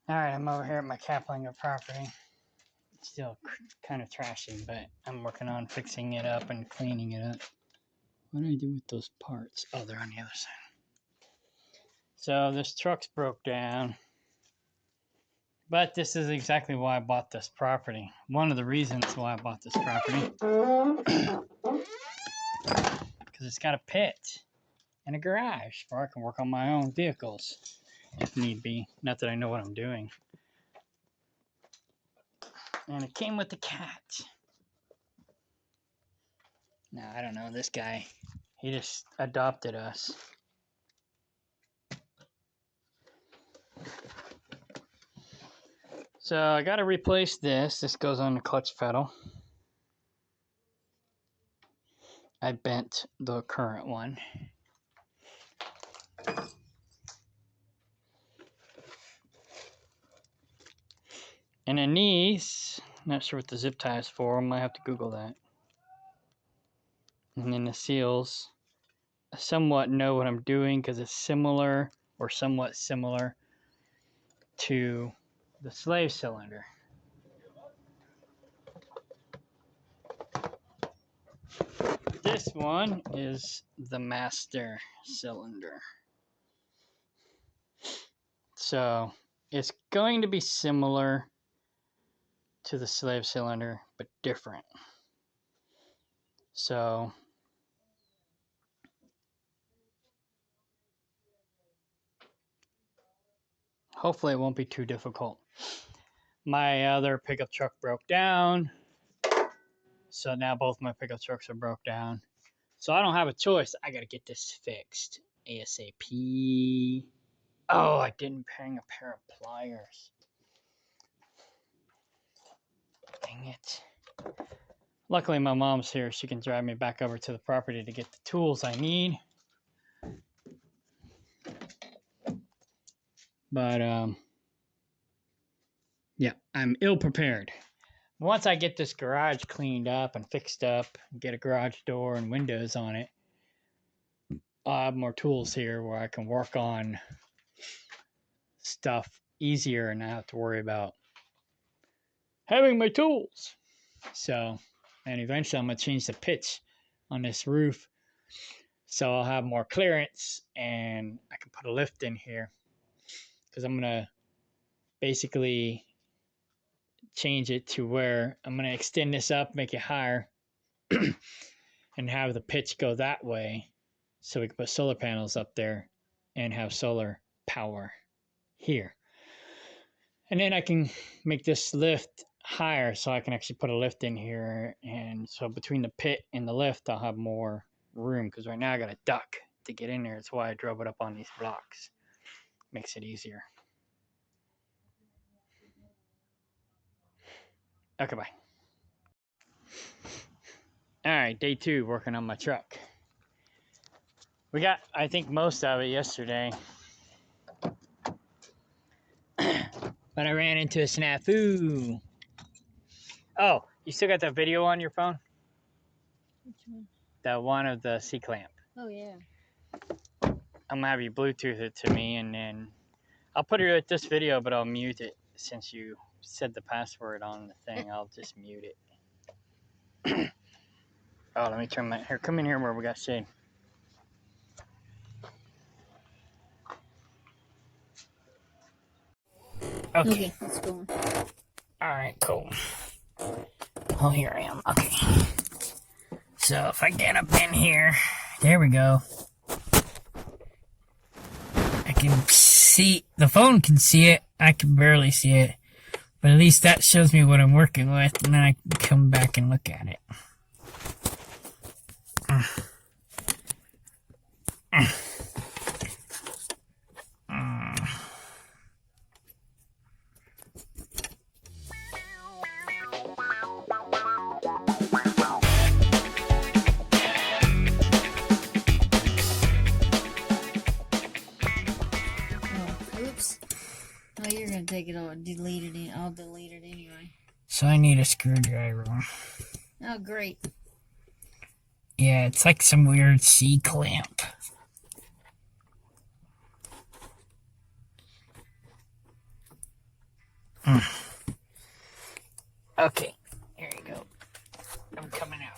Alright, I'm over here at my Kaplinger property. It's still kind of trashy, but I'm working on fixing it up and cleaning it up. What do I do with those parts? Oh, they're on the other side. So this truck's broke down. But this is exactly why I bought this property. One of the reasons why I bought this property. Because it's got a pit and a garage where I can work on my own vehicles if need be. Not that I know what I'm doing. And it came with the cat. Now, I don't know, this guy, he just adopted us. So I got to replace this. This goes on the clutch pedal. I bent the current one. And then these, not sure what the zip tie is for. I might have to Google that. And then the seals, I somewhat know what I'm doing because it's similar or somewhat similar to the slave cylinder. This one is the master cylinder. So it's going to be similar to the slave cylinder, but different. So hopefully it won't be too difficult. My other pickup truck broke down. So now both my pickup trucks are broke down. So I don't have a choice. I gotta get this fixed ASAP. Oh, I didn't bring a pair of pliers. Dang it. Luckily my mom's here. She can drive me back over to the property to get the tools I need. But yeah, I'm ill prepared. Once I get this garage cleaned up and fixed up, get a garage door and windows on it, I'll have more tools here where I can work on stuff easier and not have to worry about having my tools. So, and eventually I'm going to change the pitch on this roof so I'll have more clearance and I can put a lift in here because I'm going to basically change it to where I'm going to extend this up, make it higher and have the pitch go that way so we can put solar panels up there and have solar power here. And then I can make this lift higher so I can actually put a lift in here. And so between the pit and the lift, I'll have more room because right now I got a duck to get in there. That's why I drove it up on these blocks. Makes it easier. Okay, bye. All right, day 2, working on my truck. We got, I think, most of it yesterday. But I ran into a snafu. Oh, you still got that video on your phone? Which one? The one of the C-clamp. Oh, yeah. I'm gonna have you Bluetooth it to me, and then I'll put it at this video, but I'll mute it since you said the password on the thing. I'll just mute it. Oh, let me turn my... Here, come in here where we got shade. Okay, let's go on. Alright, cool. Oh, here I am. Okay. So if I get up in here, there we go. I can see, the phone can see it. I can barely see it. But at least that shows me what I'm working with, and then I can come back and look at it. Oh, oops. Oh, you're gonna take it all, delete it. I'll delete it anyway. So I need a screwdriver. Oh, great. Yeah, it's like some weird C-clamp. Okay, here you go. I'm coming out.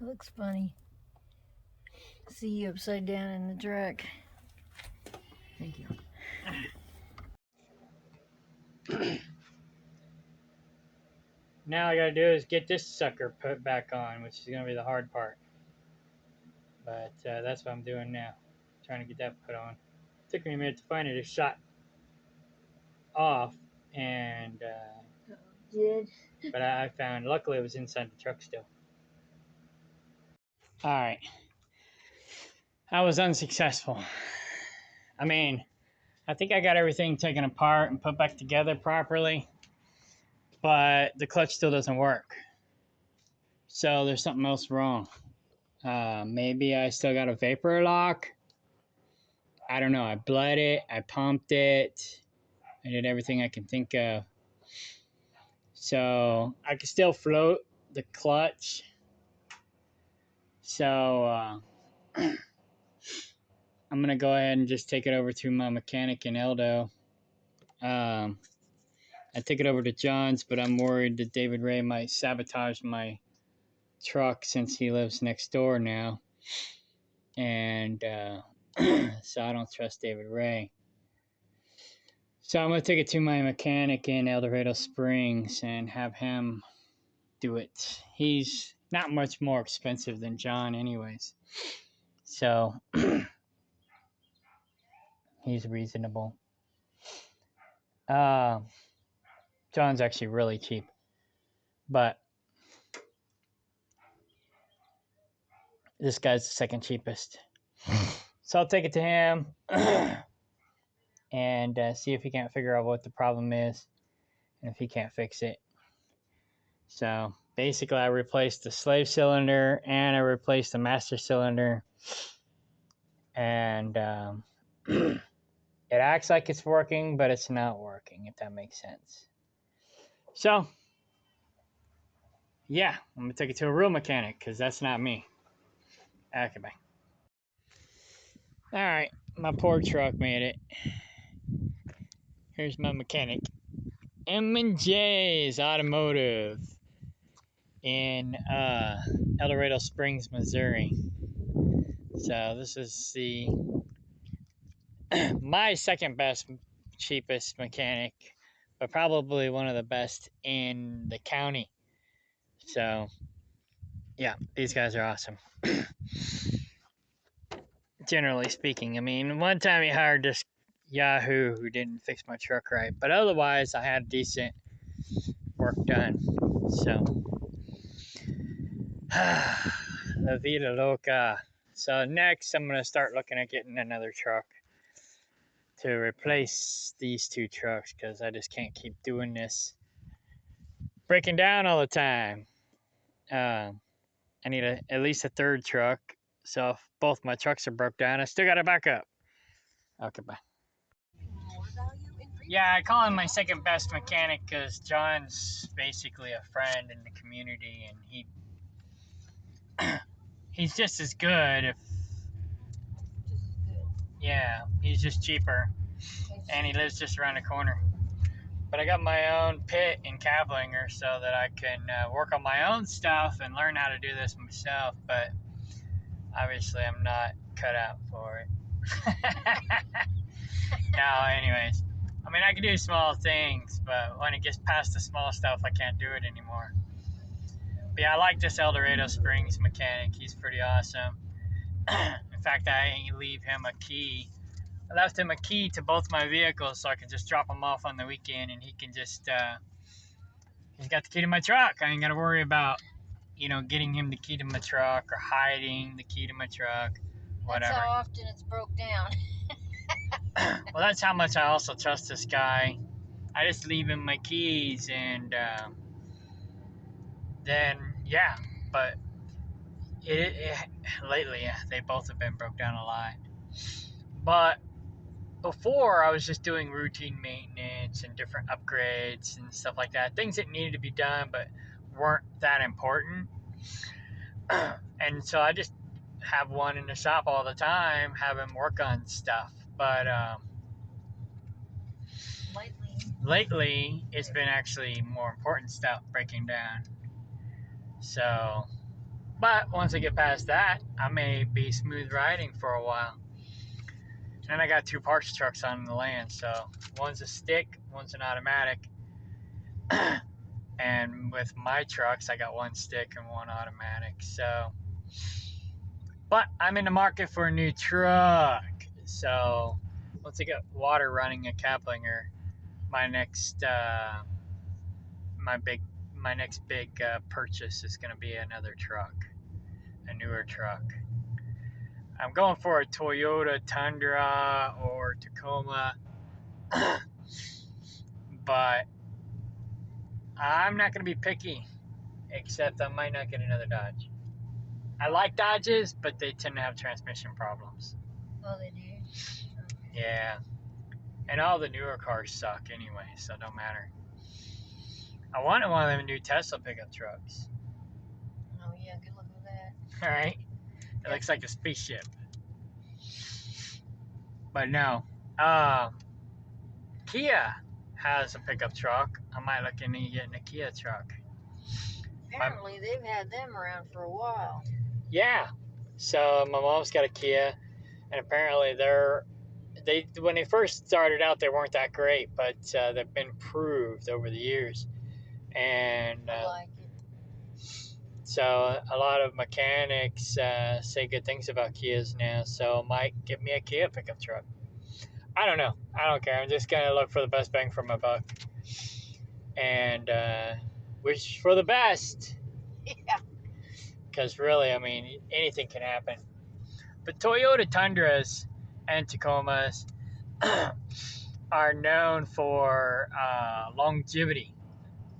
It looks funny. See you upside down in the truck. Thank you. Now all I gotta do is get this sucker put back on, which is gonna be the hard part. But that's what I'm doing now. Trying to get that put on. Took me a minute to find it. It shot off, and Did? but I found. Luckily, it was inside the truck still. All right. I was unsuccessful. I mean, I think I got everything taken apart and put back together properly, but the clutch still doesn't work. So there's something else wrong. Maybe I still got a vapor lock. I don't know. I bled it. I pumped it. I did everything I can think of. So I can still float the clutch. So I'm going to go ahead and just take it over to my mechanic in Eldo. I took it over to John's, but I'm worried that David Ray might sabotage my truck since he lives next door now. And so I don't trust David Ray. So I'm going to take it to my mechanic in El Dorado Springs and have him do it. He's not much more expensive than John anyways. So he's reasonable. John's actually really cheap. But this guy's the second cheapest. So I'll take it to him and see if he can't figure out what the problem is and if he can't fix it. So basically I replaced the slave cylinder and I replaced the master cylinder. And it acts like it's working, but it's not working, if that makes sense. So, yeah, I'm going to take it to a real mechanic because that's not me. Okay, bye. All right, my poor truck made it. Here's my mechanic. M&J's Automotive in El Dorado Springs, Missouri. So this is the my second best, cheapest mechanic, but probably one of the best in the county. So, yeah, these guys are awesome. Generally speaking, I mean, one time he hired this Yahoo who didn't fix my truck right, but otherwise I had decent work done. So, La vida loca. So next, I'm gonna start looking at getting another truck to replace these two trucks because I just can't keep doing this, breaking down all the time. I need at least a third truck. So if both my trucks are broke down, I still got a backup. Okay, bye. Yeah, I call him my second best mechanic because John's basically a friend in the community, and he's just as good. If yeah, he's just cheaper, and he lives just around the corner. But I got my own pit in Cavalinger so that I can work on my own stuff and learn how to do this myself. But obviously, I'm not cut out for it. No, anyways. I mean, I can do small things, but when it gets past the small stuff, I can't do it anymore. But yeah, I like this El Dorado Springs mechanic. He's pretty awesome. In fact, I leave him a key. I left him a key to both my vehicles so I can just drop them off on the weekend, and he can just, he's got the key to my truck. I ain't got to worry about, getting him the key to my truck or hiding the key to my truck, whatever. That's how often it's broke down. Well, that's how much I also trust this guy. I just leave him my keys, and then yeah. But lately, yeah, they both have been broke down a lot. But before, I was just doing routine maintenance and different upgrades and stuff like that. Things that needed to be done, but weren't that important. And so I just have one in the shop all the time, have him work on stuff. But lately, it's been actually more important stuff breaking down. So, but once I get past that, I may be smooth riding for a while. And I got 2 parts trucks on the land, so one's a stick, one's an automatic. And with my trucks, I got 1 stick and 1 automatic. So, but I'm in the market for a new truck. So once I get water running at Kaplinger, my next big purchase is going to be another truck, a newer truck. I'm going for a Toyota Tundra or Tacoma, but I'm not going to be picky, except I might not get another Dodge. I like Dodges, but they tend to have transmission problems. Oh, they do? Yeah. And all the newer cars suck anyway, so it don't matter. I wanted one of them new Tesla pickup trucks. Oh, yeah, good luck with that. All right. It looks like a spaceship. But no. Kia has a pickup truck. I might look into getting a Kia truck. Apparently, they've had them around for a while. Yeah. So my mom's got a Kia, and apparently when they first started out, they weren't that great, but they've been improved over the years. And I like it. so a lot of mechanics say good things about Kias now. So might get me a Kia pickup truck. I don't know. I don't care. I'm just gonna look for the best bang for my buck, and wish for the best. Yeah. Because really, I mean, anything can happen. But Toyota Tundras and Tacomas are known for longevity,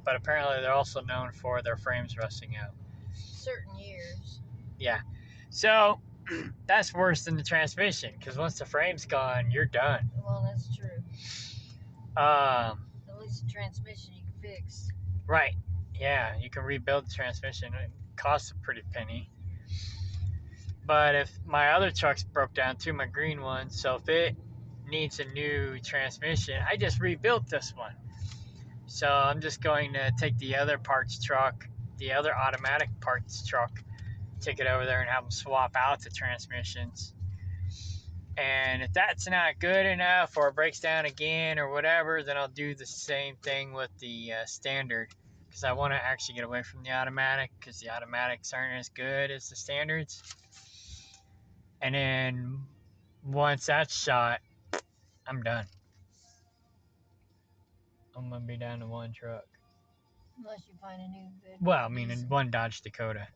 but apparently they're also known for their frames rusting out. Certain years. Yeah. So that's worse than the transmission, because once the frame's gone, you're done. Well, that's true. At least the transmission you can fix. Right. Yeah, you can rebuild the transmission. It costs a pretty penny. But if my other truck's broke down too, my green one, so if it needs a new transmission, I just rebuilt this one. So I'm just going to take the other parts truck, the other automatic parts truck, take it over there and have them swap out the transmissions. And if that's not good enough or it breaks down again or whatever, then I'll do the same thing with the standard, because I want to actually get away from the automatic, because the automatics aren't as good as the standards. And then once that's shot, I'm done. I'm going to be down to 1 truck. Unless you find a new good. Well, I mean, 1 Dodge Dakota.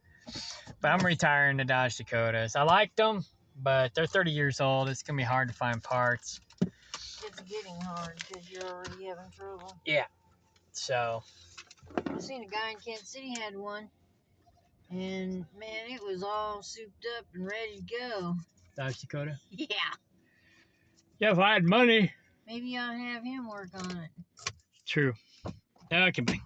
But I'm retiring the Dodge Dakotas. I liked them, but they're 30 years old. It's going to be hard to find parts. It's getting hard because you're already having trouble. Yeah. So. I seen a guy in Kansas City had one. And, man, it was all souped up and ready to go. Dodge Dakota? Yeah. Yeah, if I had money. Maybe I'll have him work on it. True. Okay, bye.